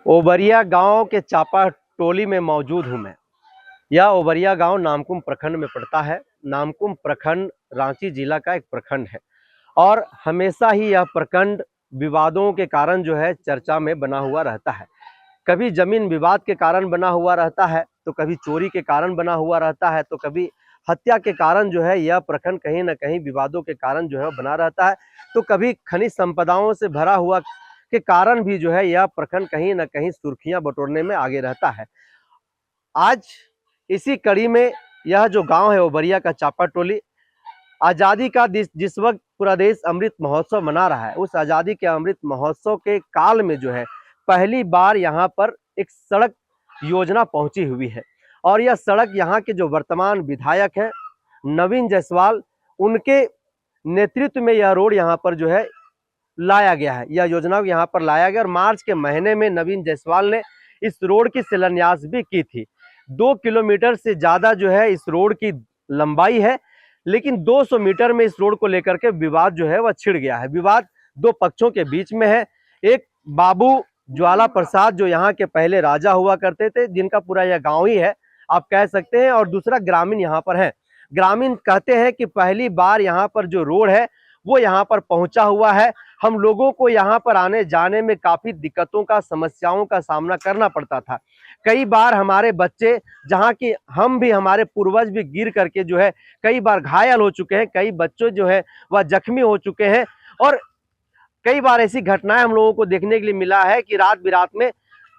ओबरिया गांव के चापा टोली में मौजूद हूं मैं। यह ओबरिया गांव नामकुम प्रखंड में पड़ता है। नामकुम प्रखंड रांची जिला का एक प्रखंड है और हमेशा ही यह प्रखंड विवादों के कारण जो है चर्चा में बना हुआ रहता है। कभी जमीन विवाद के कारण बना हुआ रहता है, तो कभी चोरी के कारण बना हुआ रहता है, तो कभी हत्या के कारण जो है यह प्रखंड कहीं ना कहीं विवादों के कारण जो है बना रहता है, तो कभी खनिज संपदाओं से भरा हुआ के कारण भी जो है यह प्रखंड कहीं ना कहीं सुर्खियां बटोरने में आगे रहता है। आज इसी कड़ी में यह जो गांव है ओबरिया का चापा टोली, आज़ादी का जिस वक्त पूरा देश अमृत महोत्सव मना रहा है, उस आज़ादी के अमृत महोत्सव के काल में जो है पहली बार यहाँ पर एक सड़क योजना पहुंची हुई है। और यह सड़क यहाँ के जो वर्तमान विधायक हैं नवीन जायसवाल, उनके नेतृत्व में यह रोड यहाँ पर जो है लाया गया है। यह योजना यहाँ पर लाया गया और मार्च के महीने में नवीन जायसवाल ने इस रोड की शिलान्यास भी की थी। 2 किलोमीटर से ज़्यादा जो है इस रोड की लंबाई है, लेकिन 200 मीटर में इस रोड को लेकर के विवाद जो है वह छिड़ गया है। विवाद दो पक्षों के बीच में है। एक बाबू ज्वाला प्रसाद जो यहाँ के पहले राजा हुआ करते थे, जिनका पूरा यह गांव ही है आप कह सकते हैं, और दूसरा ग्रामीण यहाँ पर है। ग्रामीण कहते हैं कि पहली बार यहाँ पर जो रोड है वो यहाँ पर पहुंचा हुआ है। हम लोगों को यहाँ पर आने जाने में काफी दिक्कतों का, समस्याओं का सामना करना पड़ता था। कई बार हमारे बच्चे, जहाँ की हम भी, हमारे पूर्वज भी गिर करके जो है कई बार घायल हो चुके हैं, कई बच्चे जो है वह जख्मी हो चुके हैं, और कई बार ऐसी घटनाएं हम लोगों को देखने के लिए मिला है कि रात बिरात में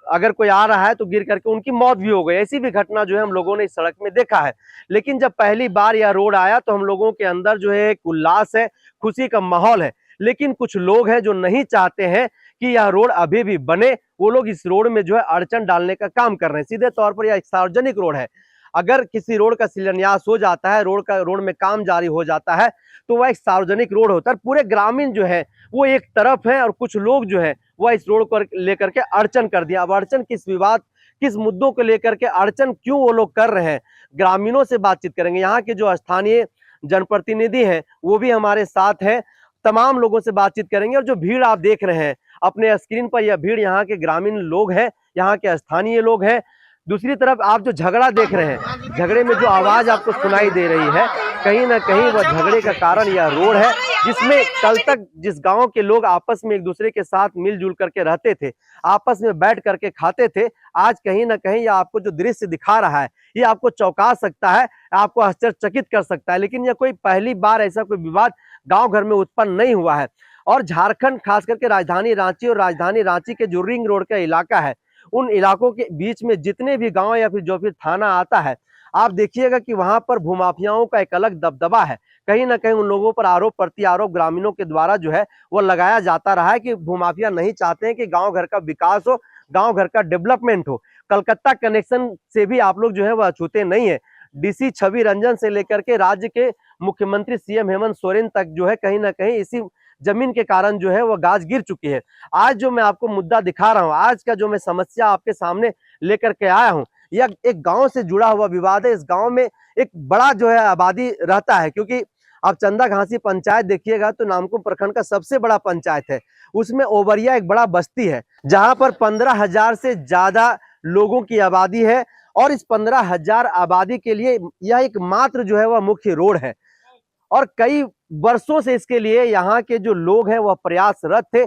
अगर कोई आ रहा है तो गिर करके उनकी मौत भी हो गई। ऐसी भी घटना जो है हम लोगों ने इस सड़क में देखा है। लेकिन जब पहली बार यह रोड आया तो हम लोगों के अंदर जो है एक उल्लास है, खुशी का माहौल है। लेकिन कुछ लोग हैं जो नहीं चाहते हैं कि यह रोड अभी भी बने। वो लोग इस रोड में जो है अड़चन डालने का काम कर रहे हैं। सीधे तौर पर यह एक सार्वजनिक रोड है। अगर किसी रोड का शिलान्यास हो जाता है, रोड में काम जारी हो जाता है, तो वह एक सार्वजनिक रोड होता है। पूरे ग्रामीण जो है वो एक तरफ है और कुछ लोग जो है वह इस रोड को लेकर के अड़चन कर दिया। अब अड़चन किस विवाद, किस मुद्दों को लेकर के अड़चन क्यों वो लोग कर रहे हैं, ग्रामीणों से बातचीत करेंगे। यहाँ के जो स्थानीय जनप्रतिनिधि हैं वो भी हमारे साथ हैं, तमाम लोगों से बातचीत करेंगे। और जो भीड़ आप देख रहे हैं अपने स्क्रीन पर, यह भीड़ यहाँ के ग्रामीण लोग हैं, यहाँ के स्थानीय लोग हैं। दूसरी तरफ आप जो झगड़ा देख रहे हैं, झगड़े में जो आवाज आपको सुनाई दे रही है, कहीं ना कहीं वह झगड़े का कारण यह रोड है, जिसमें कल तक जिस गांव के लोग आपस में एक दूसरे के साथ मिलजुल करके रहते थे, आपस में बैठ करके खाते थे, आज कहीं ना कहीं यह आपको जो दृश्य दिखा रहा है ये आपको चौंका सकता है, आपको आश्चर्यचकित कर सकता है। लेकिन यह कोई पहली बार ऐसा कोई विवाद गांव घर में उत्पन्न नहीं हुआ है। और झारखंड, खास करके राजधानी रांची और राजधानी रांची के जो रिंग रोड का इलाका है, उन इलाकों के बीच में जितने भी गांव या फिर जो फिर थाना आता है, आप देखिएगा कि वहां पर भूमाफियाओं का एक अलग दबदबा है। कहीं ना कहीं उन लोगों पर आरोप प्रत्यारोप ग्रामीणों के द्वारा जो है वो लगाया जाता रहा है कि भूमाफिया नहीं चाहते हैं कि गांव घर का विकास हो, गांव घर का डेवलपमेंट हो। कलकत्ता कनेक्शन से भी आप लोग जो है वह अछूते नहीं है। डीसी छवि रंजन से लेकर के राज्य के मुख्यमंत्री सीएम हेमंत सोरेन तक जो है कहीं ना कहीं इसी जमीन के कारण जो है वह गाज गिर चुकी है। आज जो मैं आपको मुद्दा दिखा रहा हूं, आज का जो मैं समस्या आपके सामने लेकर के आया हूं, यह एक गांव से जुड़ा हुआ विवाद है। इस गांव में एक बड़ा जो है आबादी रहता है, क्योंकि आप चंदा घासी पंचायत देखिएगा तो नामकुम प्रखंड का सबसे बड़ा पंचायत है। उसमें ओबरिया एक बड़ा बस्ती है जहां पर 15,000 से ज्यादा लोगों की आबादी है। और इस 15,000 आबादी के लिए यह एक मात्र जो है वह मुख्य रोड है। और कई वर्षों से इसके लिए यहाँ के जो लोग हैं वह प्रयासरत थे।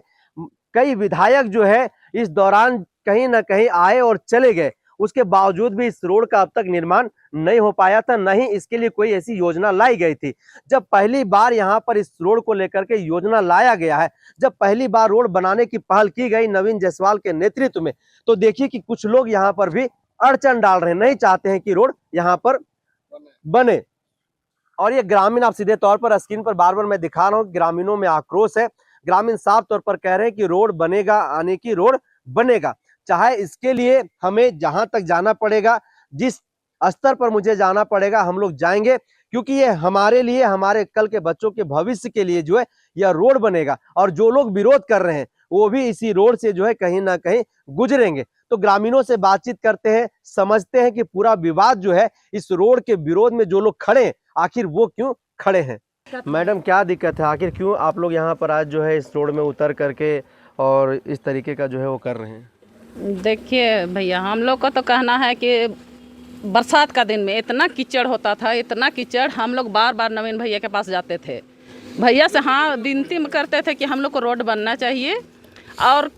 कई विधायक जो है इस दौरान कहीं ना कहीं आए और चले गए, उसके बावजूद भी इस रोड का अब तक निर्माण नहीं हो पाया था, न ही इसके लिए कोई ऐसी योजना लाई गई थी। जब पहली बार यहाँ पर इस रोड को लेकर के योजना लाया गया है, जब पहली बार रोड बनाने की पहल की गई नवीन जायसवाल के नेतृत्व में, तो देखिए कि कुछ लोग यहाँ पर भी अड़चन डाल रहे हैं, नहीं चाहते हैं कि रोड यहाँ पर बने। और ये ग्रामीण, आप सीधे तौर पर स्क्रीन पर बार बार मैं दिखा रहा हूँ, ग्रामीणों में आक्रोश है। ग्रामीण साफ तौर पर कह रहे हैं कि रोड बनेगा, आने की रोड बनेगा, चाहे इसके लिए हमें जहां तक जाना पड़ेगा, जिस स्तर पर मुझे जाना पड़ेगा हम लोग जाएंगे, क्योंकि ये हमारे लिए, हमारे कल के बच्चों के भविष्य के लिए जो है यह रोड बनेगा। और जो लोग विरोध कर रहे हैं वो भी इसी रोड से जो है कहीं ना कहीं गुजरेंगे। तो ग्रामीणों से बातचीत करते हैं, समझते हैं कि पूरा विवाद जो है इस रोड के विरोध में जो लोग खड़े हैं, आखिर वो क्यों खड़े हैं। मैडम, क्या दिक्कत है, आखिर क्यों आप लोग यहाँ पर आज जो है इस रोड में उतर करके और इस तरीके का जो है वो कर रहे हैं? देखिए भैया, हम लोग का तो कहना है कि बरसात का दिन में इतना कीचड़ होता था, इतना कीचड़, हम लोग बार बार नवीन भैया के पास जाते थे। भैया से हाँ विनती करते थे कि हम लोग को रोड बनना चाहिए। और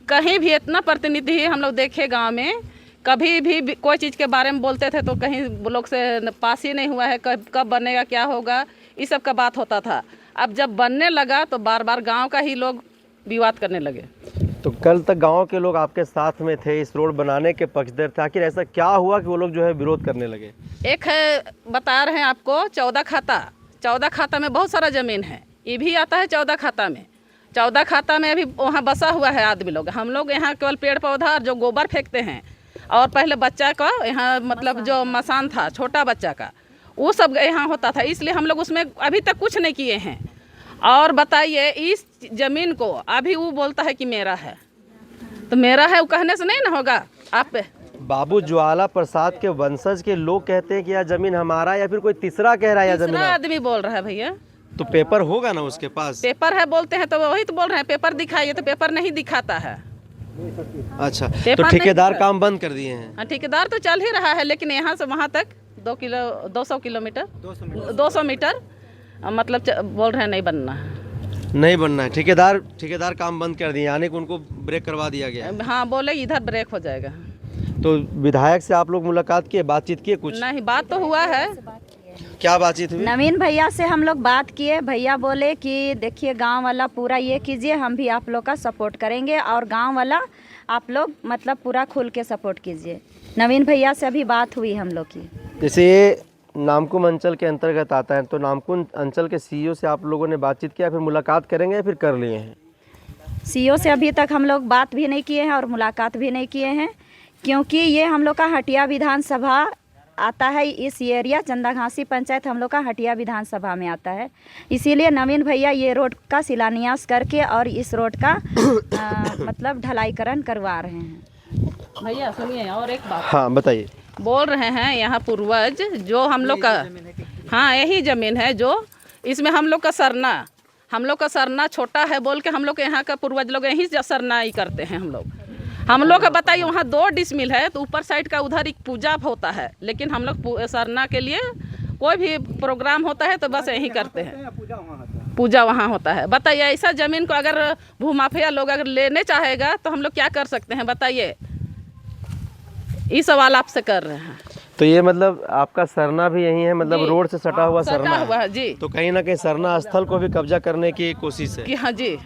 कहीं भी इतना प्रतिनिधि हम लोग देखे गांव में, कभी भी कोई चीज़ के बारे में बोलते थे तो कहीं वो लोग से पास ही नहीं हुआ है, कब बनेगा, क्या होगा, इस सब का बात होता था। अब जब बनने लगा तो बार बार गांव का ही लोग विवाद करने लगे। तो कल तक गांव के लोग आपके साथ में थे, इस रोड बनाने के पक्षधर थे, आखिर ऐसा क्या हुआ कि वो लोग जो है विरोध करने लगे? एक है, बता रहे हैं आपको, 14 खाता। 14 खाता में बहुत सारा ज़मीन है, ये भी आता है 14 खाता में। 14 खाता में अभी वहाँ बसा हुआ है आदमी लोग। हम लोग यहाँ केवल पेड़ पौधा और जो गोबर फेंकते हैं, और पहले बच्चा का यहाँ मतलब जो मसान था छोटा बच्चा का, वो सब यहाँ होता था, इसलिए हम लोग उसमें अभी तक कुछ नहीं किए हैं। और बताइए, इस ज़मीन को अभी वो बोलता है कि मेरा है, तो मेरा है वो कहने से नहीं ना होगा। आप बाबू ज्वाला प्रसाद के वंशज के लोग कहते हैं कि यह जमीन हमारा, या फिर कोई तीसरा कह रहा है यह जमीन? तीसरा आदमी बोल रहा है भैया। तो पेपर होगा ना उसके पास? पेपर है बोलते हैं, तो वही तो बोल रहे हैं पेपर दिखाइए, तो पेपर नहीं दिखाता है। अच्छा, तो ठेकेदार काम बंद कर दिए हैं? हाँ, ठेकेदार तो चल ही रहा है, लेकिन यहाँ से वहाँ तक 200 किलोमीटर 200 मीटर मतलब बोल रहे हैं नहीं बनना है। नहीं बनना है। ठेकेदार काम बंद कर दिए, यानी कि उनको ब्रेक करवा दिया गया है। हाँ, बोले इधर ब्रेक हो जाएगा। तो विधायक से आप लोग मुलाकात किए, बातचीत किए? कुछ नहीं, बात तो हुआ है। क्या बातचीत हुई? नवीन भैया से हम लोग बात किए। भैया बोले कि देखिए गांव वाला पूरा ये कीजिए, हम भी आप लोग का सपोर्ट करेंगे, और गांव वाला आप लोग मतलब पूरा खुल के सपोर्ट कीजिए। नवीन भैया से अभी बात हुई हम लोग की। जैसे ये नामकुम अंचल के अंतर्गत आता है, तो नामकुम अंचल के सीईओ से आप लोगों ने बातचीत किया, फिर मुलाकात करेंगे या फिर कर लिए हैं? सीईओ से अभी तक हम लोग बात भी नहीं किए हैं और मुलाकात भी नहीं किए हैं, क्योंकि ये हम लोग का हटिया विधानसभा आता है। इस एरिया चंदाघासी पंचायत हम लोग का हटिया विधानसभा में आता है, इसीलिए नवीन भैया ये रोड का शिलान्यास करके और इस रोड का मतलब ढलाईकरण करवा रहे हैं। भैया सुनिए, और एक बात। हाँ बताइए। बोल रहे हैं यहाँ पूर्वज जो हम लोग का, हाँ यही ज़मीन है जो, इसमें हम लोग का सरना छोटा है बोल के हम लोग यहाँ का पूर्वज लोग यहीं सरना ही करते हैं। हम लोग का बताइए, वहाँ 2 डिसमिल है, तो ऊपर साइड का उधर एक पूजा होता है, लेकिन हम लोग सरना के लिए कोई भी प्रोग्राम होता है तो बस यहीं करते हैं, पूजा वहाँ होता है। बताइए, ऐसा ज़मीन को अगर भूमाफिया लोग अगर लेने चाहेगा तो हम लोग क्या कर सकते हैं, बताइए। ये सवाल आपसे कर रहे हैं। तो ये मतलब आपका सरना भी यही है, मतलब रोड से सटा हुआ सरना सटा हुआ है जी। तो कहीं ना कहीं सरना स्थल को भी कब्जा करने की कोशिश है कि हाँ जी।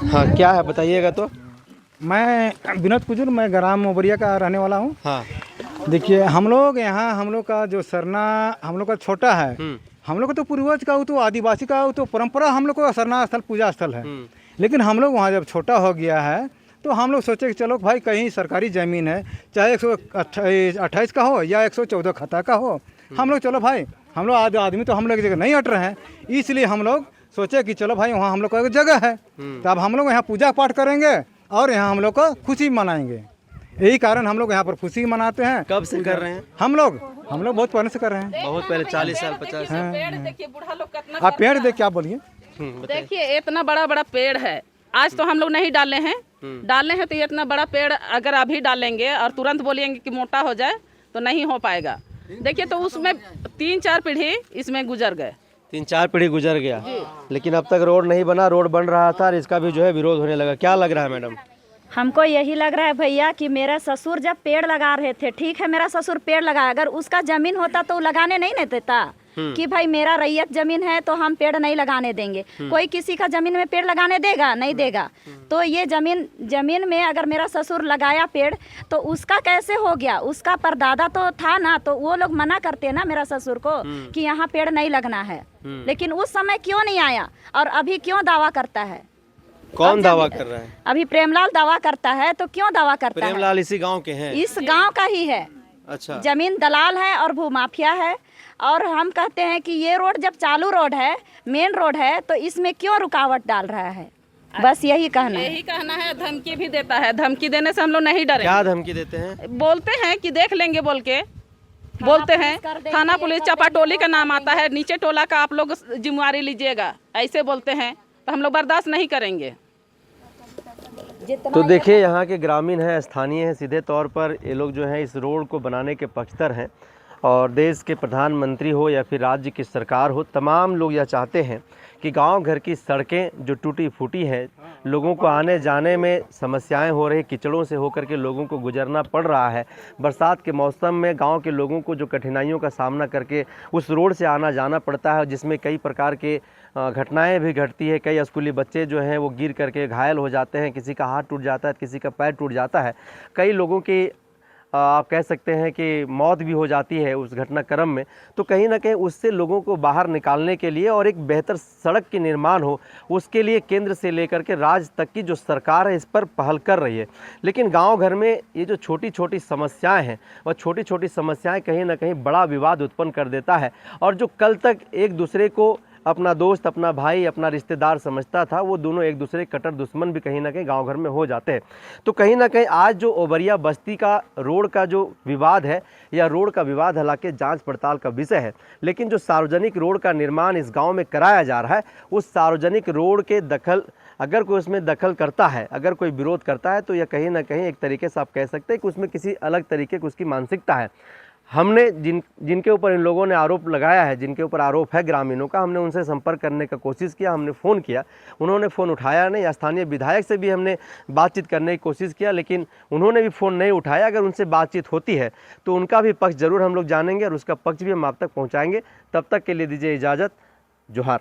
हाँ, क्या है बताइएगा। तो मैं विनोद कुजूर, मैं ग्राम ओबरिया का रहने वाला हूँ। हाँ, देखिए हम लोग यहाँ, हम लोग का जो सरना हम लोग का छोटा है, हम लोग का तो पूर्वज का, वो तो आदिवासी का, वो तो परंपरा, हम लोग का सरना स्थल पूजा स्थल है। लेकिन हम लोग वहाँ जब छोटा हो गया है तो हम लोग सोचे कि चलो भाई कहीं सरकारी ज़मीन है, चाहे 128 का हो या 114 खाता का हो, हम लोग चलो भाई, हम लोग आदमी तो हम लोग जगह नहीं हट रहे हैं, इसलिए हम लोग सोचे कि चलो भाई वहाँ हम लोग का एक जगह है, तो अब हम लोग यहाँ पूजा पाठ करेंगे और यहाँ हम लोग का खुशी मनाएंगे। यही कारण हम लोग यहाँ पर खुशी मनाते हैं। कब से कर रहे हैं? हम लोग बहुत पहले से कर रहे हैं। बहुत पहले, 40 साल 50 साल। पेड़ देखिए, बूढ़ा लोग कितना आप पेड़ देख, क्या बोलिए? देखिए, इतना बड़ा बड़ा पेड़ है। आज तो हम लोग नहीं डाले हैं, तो ये इतना बड़ा पेड़ अगर अभी डालेंगे और तुरंत बोलेंगे कि मोटा हो जाए तो नहीं हो पाएगा। देखिए, तो उसमें 3-4 पीढ़ी इसमें गुजर गए। 3-4 पीढ़ी गुजर गया, लेकिन अब तक रोड नहीं बना। रोड बन रहा था और इसका भी जो है विरोध होने लगा। क्या लग रहा है मैडम? हमको यही लग रहा है भैया कि मेरा ससुर जब पेड़ लगा रहे थे, ठीक है मेरा ससुर पेड़ लगाया, अगर उसका जमीन होता तो लगाने नहीं देता कि भाई मेरा रैयत जमीन है तो हम पेड़ नहीं लगाने देंगे। कोई किसी का जमीन में पेड़ लगाने देगा? नहीं देगा। तो ये जमीन में अगर मेरा ससुर लगाया पेड़ तो उसका कैसे हो गया? उसका परदादा तो था ना, तो वो लोग मना करते ना मेरा ससुर को कि यहाँ पेड़ नहीं लगना है। लेकिन उस समय क्यों नहीं आया और अभी क्यों दावा करता है? कौन दावा कर रहा है? अभी प्रेमलाल दावा करता है। तो क्यों दावा करता है? प्रेमलाल इसी गांव के हैं? इस गांव का ही है। अच्छा। जमीन दलाल है और भूमाफिया है। और हम कहते हैं कि ये रोड जब चालू रोड है, मेन रोड है, तो इसमें क्यों रुकावट डाल रहा है? बस यही कहना है। धमकी भी देता है। धमकी देने से हम लोग नहीं डरे। क्या धमकी देते हैं? बोलते हैं कि देख लेंगे बोल के बोलते हैं। थाना पुलिस चापाटोली का नाम आता है, नीचे टोला का आप लोग जिम्मेवारी लीजिएगा, ऐसे बोलते हैं। तो हम लोग बर्दाश्त नहीं करेंगे। जितना तो देखिए यहाँ के ग्रामीण हैं, स्थानीय हैं, सीधे तौर पर ये लोग जो हैं इस रोड को बनाने के पक्षधर हैं और देश के प्रधानमंत्री हो या फिर राज्य की सरकार हो, तमाम लोग यह चाहते हैं कि गांव घर की सड़कें जो टूटी फूटी हैं, लोगों को आने जाने में समस्याएं हो रही, कीचड़ों से होकर के लोगों को गुजरना पड़ रहा है। बरसात के मौसम में गांव के लोगों को जो कठिनाइयों का सामना करके उस रोड से आना जाना पड़ता है, जिसमें कई प्रकार के घटनाएं भी घटती है। कई स्कूली बच्चे जो हैं वो गिर करके घायल हो जाते हैं, किसी का हाथ टूट जाता है, किसी का पैर टूट जाता है, कई लोगों की आप कह सकते हैं कि मौत भी हो जाती है उस घटनाक्रम में। तो कहीं ना कहीं उससे लोगों को बाहर निकालने के लिए और एक बेहतर सड़क के निर्माण हो, उसके लिए केंद्र से लेकर के राज्य तक की जो सरकार है इस पर पहल कर रही है। लेकिन गांव घर में ये जो छोटी छोटी समस्याएं हैं, वह छोटी छोटी समस्याएं कहीं ना कहीं बड़ा विवाद उत्पन्न कर देता है, और जो कल तक एक दूसरे को अपना दोस्त, अपना भाई, अपना रिश्तेदार समझता था, वो दोनों एक दूसरे के कट्टर दुश्मन भी कहीं ना कहीं गांव घर में हो जाते हैं। तो कहीं ना कहीं आज जो ओबरिया बस्ती का रोड का जो विवाद है, यह रोड का विवाद हालांकि जांच पड़ताल का विषय है, लेकिन जो सार्वजनिक रोड का निर्माण इस गांव में कराया जा रहा है, उस सार्वजनिक रोड के दखल, अगर कोई उसमें दखल करता है, अगर कोई विरोध करता है, तो यह कहीं ना कहीं एक तरीके से आप कह सकते हैं कि उसमें किसी अलग तरीके की उसकी मानसिकता है। हमने जिनके ऊपर इन लोगों ने आरोप लगाया है, जिनके ऊपर आरोप है ग्रामीणों का, हमने उनसे संपर्क करने का कोशिश किया, हमने फ़ोन किया, उन्होंने फ़ोन उठाया नहीं। स्थानीय विधायक से भी हमने बातचीत करने की कोशिश किया, लेकिन उन्होंने भी फ़ोन नहीं उठाया। अगर उनसे बातचीत होती है तो उनका भी पक्ष ज़रूर हम लोग जानेंगे और उसका पक्ष भी हम आप तक पहुँचाएँगे। तब तक के लिए दीजिए इजाज़त। जोहार।